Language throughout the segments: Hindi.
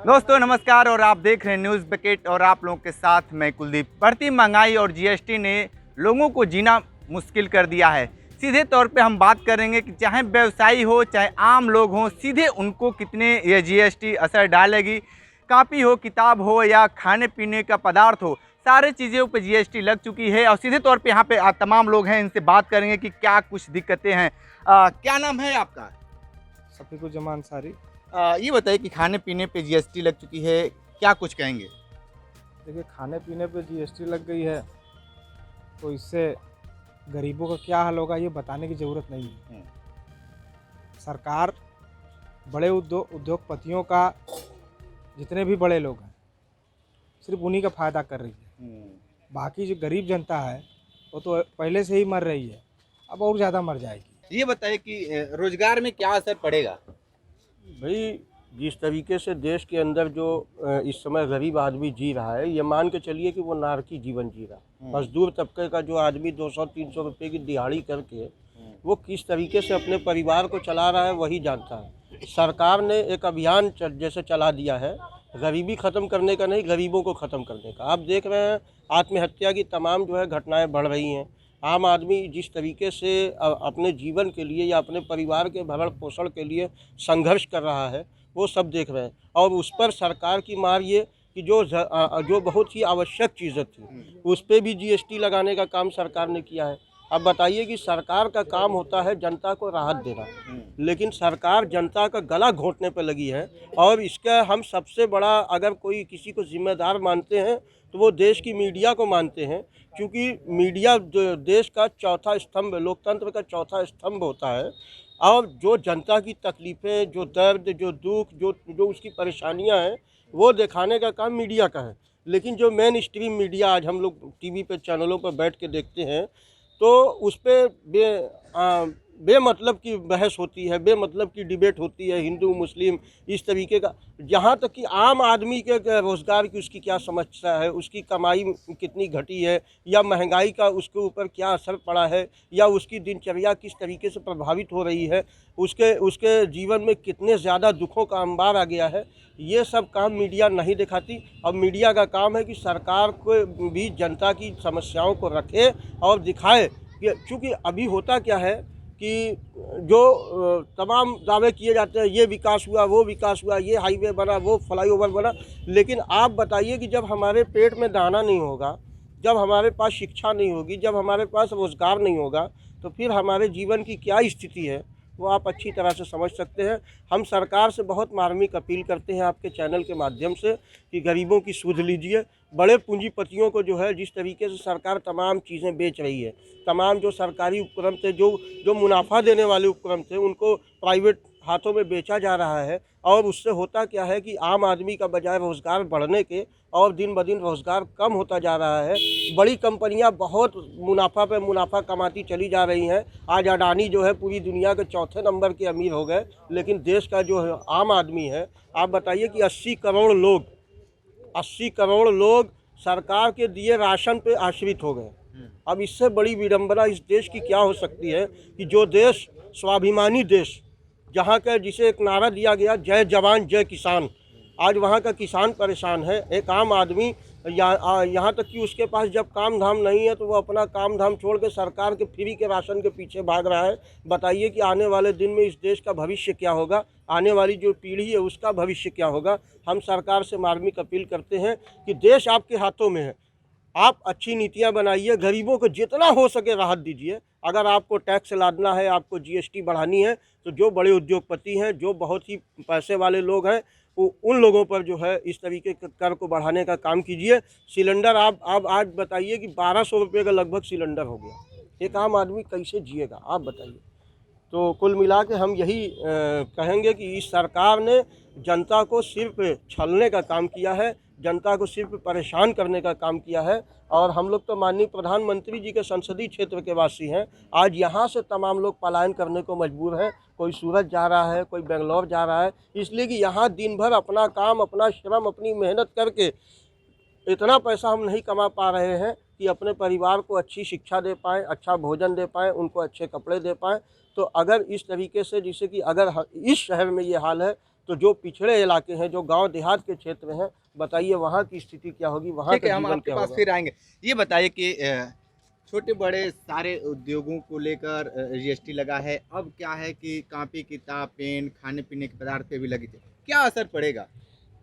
दोस्तों नमस्कार और आप देख रहे हैं न्यूज़ बकेट और आप लोगों के साथ मैं कुलदीप। बढ़ती महंगाई और जीएसटी ने लोगों को जीना मुश्किल कर दिया है। सीधे तौर पे हम बात करेंगे कि चाहे व्यवसायी हो चाहे आम लोग हों, सीधे उनको कितने ये जीएसटी असर डालेगी। कापी हो, किताब हो या खाने पीने का पदार्थ हो, सारे चीज़ों पे जीएसटी लग चुकी है। और सीधे तौर पे यहाँ पे तमाम लोग हैं, इनसे बात करेंगे कि क्या कुछ दिक्कतें हैं। क्या नाम है आपका? सफ़ीकुज़्ज़मान अंसारी। ये बताइए कि खाने पीने पे जीएसटी लग चुकी है, क्या कुछ कहेंगे? देखिए, खाने पीने पे जीएसटी लग गई है तो इससे गरीबों का क्या हाल होगा ये बताने की ज़रूरत नहीं है। सरकार बड़े उद्योगपतियों का, जितने भी बड़े लोग हैं, सिर्फ उन्हीं का फ़ायदा कर रही है। बाकी जो गरीब जनता है वो तो पहले से ही मर रही है, अब और ज़्यादा मर जाएगी। ये बताइए कि रोजगार में क्या असर पड़ेगा? भाई, जिस तरीके से देश के अंदर जो इस समय गरीब आदमी जी रहा है, ये मान के चलिए कि वो नारकी जीवन जी रहा है। मजदूर तबके का जो आदमी 200-300 रुपये की दिहाड़ी करके वो किस तरीके से अपने परिवार को चला रहा है वही जानता है। सरकार ने एक अभियान जैसे चला दिया है, गरीबी ख़त्म करने का नहीं, गरीबों को ख़त्म करने का। आप देख रहे हैं आत्महत्या की तमाम जो है घटनाएं बढ़ रही हैं। आम आदमी जिस तरीके से अपने जीवन के लिए या अपने परिवार के भरण पोषण के लिए संघर्ष कर रहा है, वो सब देख रहे हैं। और उस पर सरकार की मार ये कि जो बहुत ही आवश्यक चीज़ें थी उस पर भी जीएसटी लगाने का काम सरकार ने किया है। अब बताइए कि सरकार का काम होता है जनता को राहत देना, लेकिन सरकार जनता का गला घोंटने पर लगी है। और इसका हम सबसे बड़ा अगर कोई किसी को जिम्मेदार मानते हैं तो वो देश की मीडिया को मानते हैं, क्योंकि मीडिया जो देश का चौथा स्तंभ, लोकतंत्र का चौथा स्तंभ होता है। और जो जनता की तकलीफ़ें, जो दर्द, जो दुख, जो उसकी परेशानियां हैं, वो दिखाने का काम मीडिया का है। लेकिन जो मेन स्ट्रीम मीडिया आज हम लोग टीवी पे चैनलों पर बैठ के देखते हैं, तो उस पर बेमतलब की बहस होती है, बेमतलब की डिबेट होती है, हिंदू मुस्लिम इस तरीके का। जहाँ तक कि आम आदमी के रोज़गार की उसकी क्या समस्या है, उसकी कमाई कितनी घटी है, या महंगाई का उसके ऊपर क्या असर पड़ा है, या उसकी दिनचर्या किस तरीके से प्रभावित हो रही है, उसके जीवन में कितने ज़्यादा दुखों का अंबार आ गया है, ये सब काम मीडिया नहीं दिखाती। और मीडिया का काम है कि सरकार को भी जनता की समस्याओं को रखे और दिखाए कि, चूँकि अभी होता क्या है कि जो तमाम दावे किए जाते हैं, ये विकास हुआ, वो विकास हुआ, ये हाईवे बना, वो फ्लाईओवर बना, लेकिन आप बताइए कि जब हमारे पेट में दाना नहीं होगा, जब हमारे पास शिक्षा नहीं होगी, जब हमारे पास रोज़गार नहीं होगा, तो फिर हमारे जीवन की क्या स्थिति है वो आप अच्छी तरह से समझ सकते हैं। हम सरकार से बहुत मार्मिक अपील करते हैं आपके चैनल के माध्यम से कि गरीबों की सुध लीजिए। बड़े पूंजीपतियों को जो है जिस तरीके से सरकार तमाम चीज़ें बेच रही है, तमाम जो सरकारी उपक्रम थे, जो मुनाफा देने वाले उपक्रम थे, उनको प्राइवेट हाथों में बेचा जा रहा है। और उससे होता क्या है कि आम आदमी का बजाय रोज़गार बढ़ने के और दिन ब दिन रोज़गार कम होता जा रहा है। बड़ी कंपनियां बहुत मुनाफा पे मुनाफा कमाती चली जा रही हैं। आज अडानी जो है पूरी दुनिया के चौथे नंबर के अमीर हो गए, लेकिन देश का जो है आम आदमी है, आप बताइए कि 80 करोड़ लोग सरकार के दिए राशन पे आश्रित हो गए। अब इससे बड़ी विडंबना इस देश की क्या हो सकती है कि जो देश, स्वाभिमानी देश, जहाँ का जिसे एक नारा दिया गया, जय जवान जय किसान, आज वहाँ का किसान परेशान है। एक आम आदमी यहाँ तक कि उसके पास जब काम धाम नहीं है तो वो अपना काम धाम छोड़ के सरकार के फ्री के राशन के पीछे भाग रहा है। बताइए कि आने वाले दिन में इस देश का भविष्य क्या होगा, आने वाली जो पीढ़ी है उसका भविष्य क्या होगा। हम सरकार से मार्मिक अपील करते हैं कि देश आपके हाथों में है, आप अच्छी नीतियां बनाइए, गरीबों को जितना हो सके राहत दीजिए। अगर आपको टैक्स लादना है, आपको जीएसटी बढ़ानी है, तो जो बड़े उद्योगपति हैं, जो बहुत ही पैसे वाले लोग हैं, उन लोगों पर जो है इस तरीके के कर को बढ़ाने का काम कीजिए। सिलेंडर आप आज बताइए कि 1200 रुपये का लगभग सिलेंडर हो गया। एक आम आदमी कैसे जिएगा आप बताइए। तो कुल मिला के हम यही कहेंगे कि इस सरकार ने जनता को सिर्फ छलने का काम किया है, जनता को सिर्फ परेशान करने का काम किया है। और हम लोग तो माननीय प्रधानमंत्री जी के संसदीय क्षेत्र के वासी हैं। आज यहाँ से तमाम लोग पलायन करने को मजबूर हैं। कोई सूरत जा रहा है, कोई बेंगलोर जा रहा है, इसलिए कि यहाँ दिन भर अपना काम, अपना श्रम, अपनी मेहनत करके इतना पैसा हम नहीं कमा पा रहे हैं कि अपने परिवार को अच्छी शिक्षा दे पाएँ, अच्छा भोजन दे पाएँ, उनको अच्छे कपड़े दे पाएँ। तो अगर इस तरीके से, जैसे कि अगर इस शहर में ये हाल है, तो जो पिछड़े इलाके हैं, जो गांव देहात के क्षेत्र हैं, बताइए वहाँ की स्थिति क्या होगी, वहाँ ठीक है, का हम जीवन आपके क्या पास होगा। फिर आएंगे। ये बताइए कि छोटे बड़े सारे उद्योगों को लेकर जीएसटी लगा है। अब क्या है कि कॉपी किताब पेन खाने पीने के पदार्थ पे भी लगी थी, क्या असर पड़ेगा?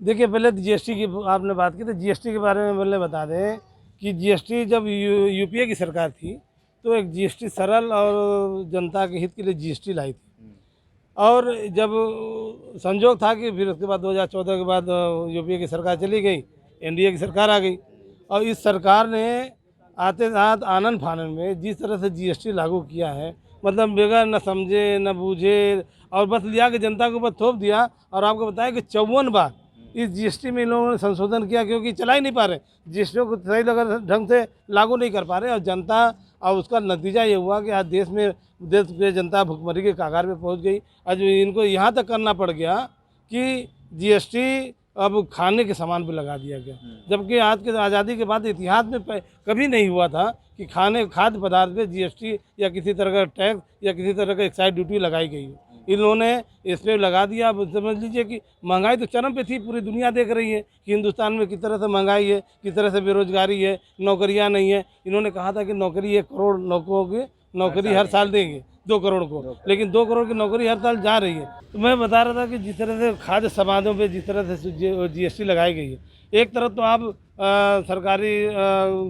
देखिए, पहले तो जीएसटी की आपने बात की, तो जीएसटी के बारे में पहले बता दें कि जीएसटी जब यूपीए की सरकार थी तो एक जीएसटी सरल और जनता के हित के लिए जीएसटी लाई थी। और जब संजोग था कि फिर उसके बाद 2014 के बाद यूपीए की सरकार चली गई, एनडीए की सरकार आ गई, और इस सरकार ने आते साथ आनन फानन में जिस तरह से जीएसटी लागू किया है, मतलब बगैर न समझे न बूझे और बस लिया के जनता के ऊपर थोप दिया। और आपको बताया कि 54 बार इस जीएसटी में इन लोगों ने संशोधन किया, क्योंकि चला ही नहीं पा रहे, जीएसटी को सही ढंग से लागू नहीं कर पा रहे। और जनता, और उसका नतीजा ये हुआ कि आज देश की जनता भुखमरी के कगार पे पहुंच गई। आज इनको यहाँ तक करना पड़ गया कि जीएसटी अब खाने के सामान पे लगा दिया गया, जबकि आज के आज़ादी के बाद इतिहास में कभी नहीं हुआ था कि खाद्य पदार्थ पे जीएसटी या किसी तरह का टैक्स या किसी तरह का एक्साइज ड्यूटी लगाई गई हो। इन्होंने इस पर लगा दिया। अब समझ लीजिए कि महंगाई तो चरम पे थी, पूरी दुनिया देख रही है कि हिंदुस्तान में किस तरह से महंगाई है, किस तरह से बेरोजगारी है, नौकरियां नहीं है। इन्होंने कहा था कि नौकरी 1 करोड़ लोगों की नौकरी हर साल देंगे, 2 करोड़ को, लेकिन 2 करोड़ की नौकरी हर साल जा रही है। तो मैं बता रहा था कि जिस तरह से खाद्य सामानों पे जिस तरह से जीएसटी लगाई गई है, एक तरफ तो आप सरकारी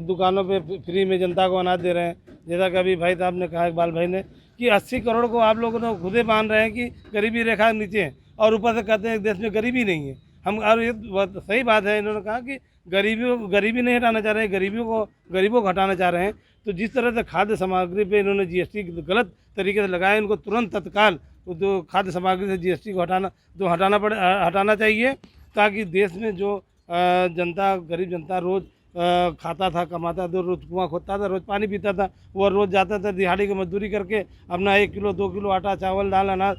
दुकानों पे फ्री में जनता को अनाज दे रहे हैं, जैसा कि अभी भाई साहब ने कहा, इकबाल भाई ने, कि 80 करोड़ को आप लोगों ने खुदे मान रहे हैं कि गरीबी रेखा के नीचे है, और ऊपर से कहते हैं देश में गरीबी नहीं है। हम, और ये सही बात है, इन्होंने कहा कि गरीबी नहीं हटाना चाह रहे हैं, गरीबों को हटाना चाह रहे हैं। तो जिस तरह से खाद्य सामग्री पे इन्होंने जीएसटी गलत तरीके से लगाया, इनको तुरंत तत्काल तो खाद्य सामग्री से जीएसटी को हटाना चाहिए, ताकि देश में जो जनता, गरीब जनता रोज़ खाता था, कमाता था, रोज़ कुआं खोदता था, रोज़ पानी पीता था, वो रोज़ जाता था दिहाड़ी की मजदूरी करके अपना 1 किलो 2 किलो आटा चावल दाल अनाज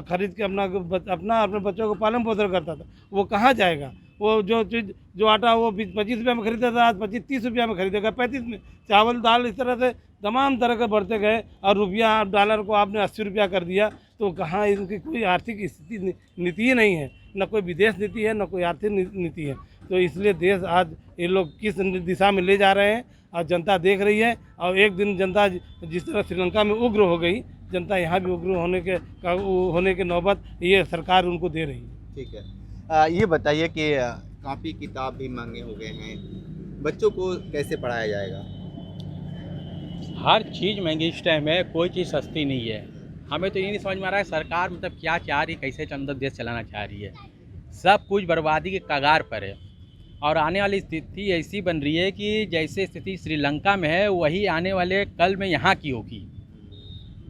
खरीद के अपने बच्चों को पालन पोषण करता था। वो कहाँ जाएगा? वो जो आटा वो 25 रुपये में खरीदता था, आज 25-30 रुपये में खरीदेगा, 35 में। चावल दाल इस तरह से तमाम तरह के बढ़ते गए, और रुपया डॉलर को आपने 80 रुपया कर दिया। तो कहाँ इनकी कोई आर्थिक स्थिति नीति ही नहीं है, न कोई विदेश नीति है, न कोई आर्थिक नीति है। तो इसलिए देश आज ये लोग किस दिशा में ले जा रहे हैं और जनता देख रही है। और एक दिन जनता जिस तरह श्रीलंका में उग्र हो गई, जनता यहाँ भी उग्र होने के नौबत ये सरकार उनको दे रही है। ठीक है, ये बताइए कि कॉपी किताब भी महंगे हो गए हैं, बच्चों को कैसे पढ़ाया जाएगा? हर चीज़ महंगी इस टाइम है, कोई चीज़ सस्ती नहीं है। हमें तो ये नहीं समझ में आ रहा है सरकार मतलब क्या चाह रही है, कैसे चंदा देश चलाना चाह रही है। सब कुछ बर्बादी के कगार पर है, और आने वाली स्थिति ऐसी बन रही है कि जैसे स्थिति श्रीलंका में है, वही आने वाले कल में यहाँ की होगी,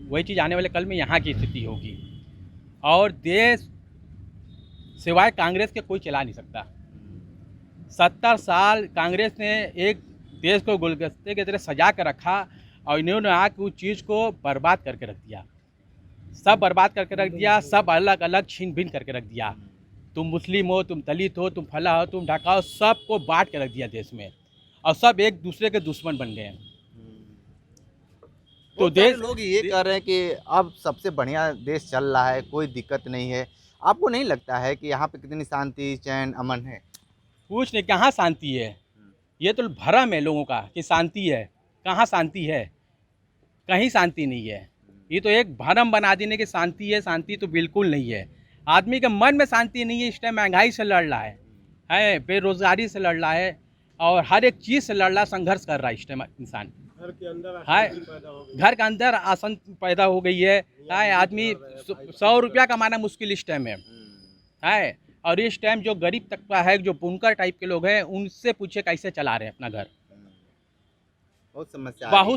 वही चीज़ आने वाले कल में यहाँ की स्थिति होगी। और देश सिवाय कांग्रेस के कोई चला नहीं सकता। 70 साल कांग्रेस ने एक देश को गुलदस्ते की तरह सजा कर रखा, और इन्होंने आके उस चीज़ को बर्बाद करके रख दिया, सब बर्बाद करके रख दिया, सब अलग अलग छीन भिन करके रख दिया। तुम मुस्लिम हो, तुम दलित हो, तुम फला हो, तुम ढाका हो, सबको बांट के रख दिया देश में, और सब एक दूसरे के दुश्मन बन गए हैं। तो देश लोग ये कह रहे हैं कि अब सबसे बढ़िया देश चल रहा है, कोई दिक्कत नहीं है। आपको नहीं लगता है कि यहाँ पे कितनी शांति चैन अमन है? कुछ नहीं, कहाँ शांति है? ये तो भरम है लोगों का कि शांति है। कहाँ शांति है? कहीं शांति नहीं है। ये तो एक भरम बना देने की शांति है, शांति तो बिल्कुल नहीं है। आदमी के मन में शांति नहीं है। इस टाइम महंगाई से लड़ रहा है, बेरोजगारी से लड़ रहा है, और हर एक चीज़ से लड़ रहा, संघर्ष कर रहा है इस टाइम इंसान। घर के अंदर अशांति पैदा हो गई है। आदमी 100 रुपया कमाना मुश्किल इस टाइम है। और इस टाइम जो गरीब तबका है, जो बुनकर टाइप के लोग हैं, उनसे पूछे कैसे चला रहे हैं अपना घर। बहुत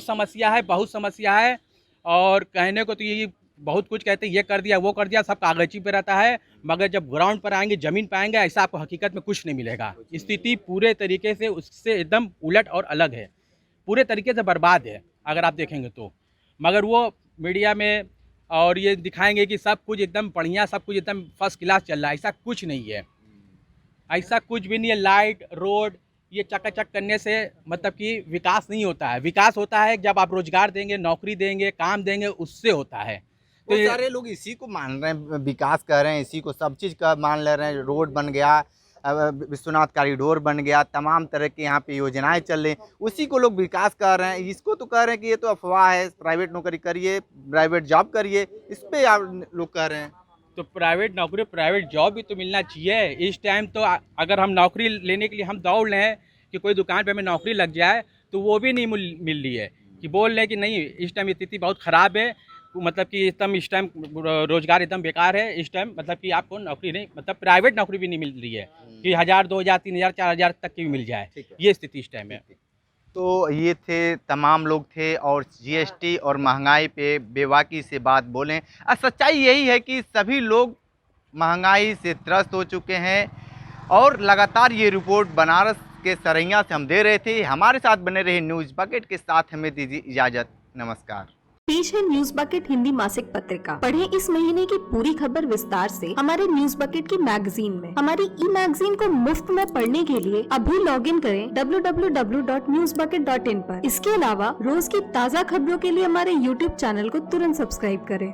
समस्या है। और कहने को तो यही बहुत कुछ कहते हैं, ये कर दिया वो कर दिया, सब कागजी पे रहता है, मगर जब ग्राउंड पर आएंगे, ज़मीन पर आएंगे, ऐसा आपको हकीकत में कुछ नहीं मिलेगा। स्थिति पूरे तरीके से उससे एकदम उलट और अलग है, पूरे तरीके से बर्बाद है अगर आप देखेंगे तो। मगर वो मीडिया में और ये दिखाएंगे कि सब कुछ एकदम बढ़िया, सब कुछ एकदम फर्स्ट क्लास चल रहा है। ऐसा कुछ नहीं है, ऐसा कुछ भी नहीं है। लाइट, रोड ये चकाचक करने से मतलब कि विकास नहीं होता है। विकास होता है जब आप रोजगार देंगे, नौकरी देंगे, काम देंगे, उससे होता है। तो ये- सारे लोग इसी को मान रहे हैं, विकास कर रहे हैं, इसी को सब चीज़ का मान ले रहे हैं। रोड बन गया, विश्वनाथ कॉरिडोर बन गया, तमाम तरह की यहाँ पे योजनाएं चल रही, उसी को लोग विकास कर रहे हैं। इसको तो कह रहे हैं कि ये तो अफवाह है, प्राइवेट नौकरी करिए, प्राइवेट जॉब करिए, इस पे आप लोग कह रहे हैं। तो प्राइवेट नौकरी, प्राइवेट जॉब भी तो मिलना चाहिए इस टाइम। तो अगर हम नौकरी लेने के लिए हम दौड़ रहे हैं कि कोई दुकान पे हमें नौकरी लग जाए, तो वो भी नहीं मिल रही है। कि बोल रहे हैं कि नहीं इस टाइम स्थिति बहुत ख़राब है, मतलब कि एकदम इस टाइम रोजगार एकदम बेकार है इस टाइम, मतलब कि आपको नौकरी नहीं, मतलब प्राइवेट नौकरी भी नहीं मिल रही है कि 1000, 2000, 3000, 4000 तक की भी मिल जाए, ये स्थिति इस टाइम है। तो ये थे, तमाम लोग थे और जीएसटी और महंगाई पे बेबाकी से बात बोलें। सच्चाई यही है कि सभी लोग महंगाई से त्रस्त हो चुके हैं और लगातार ये रिपोर्ट बनारस के सरैया से हम दे रहे थे। हमारे साथ बने रहे न्यूज़ बकेट के साथ, हमें दीजिए इजाज़त, नमस्कार। पेश है न्यूज बकेट हिंदी मासिक पत्रिका। पढ़ें इस महीने की पूरी खबर विस्तार से हमारे न्यूज बकेट की मैगजीन में। हमारी ई मैगजीन को मुफ्त में पढ़ने के लिए अभी लॉगिन करें www.newsbucket.in पर। इसके अलावा रोज की ताज़ा खबरों के लिए हमारे YouTube चैनल को तुरंत सब्सक्राइब करें।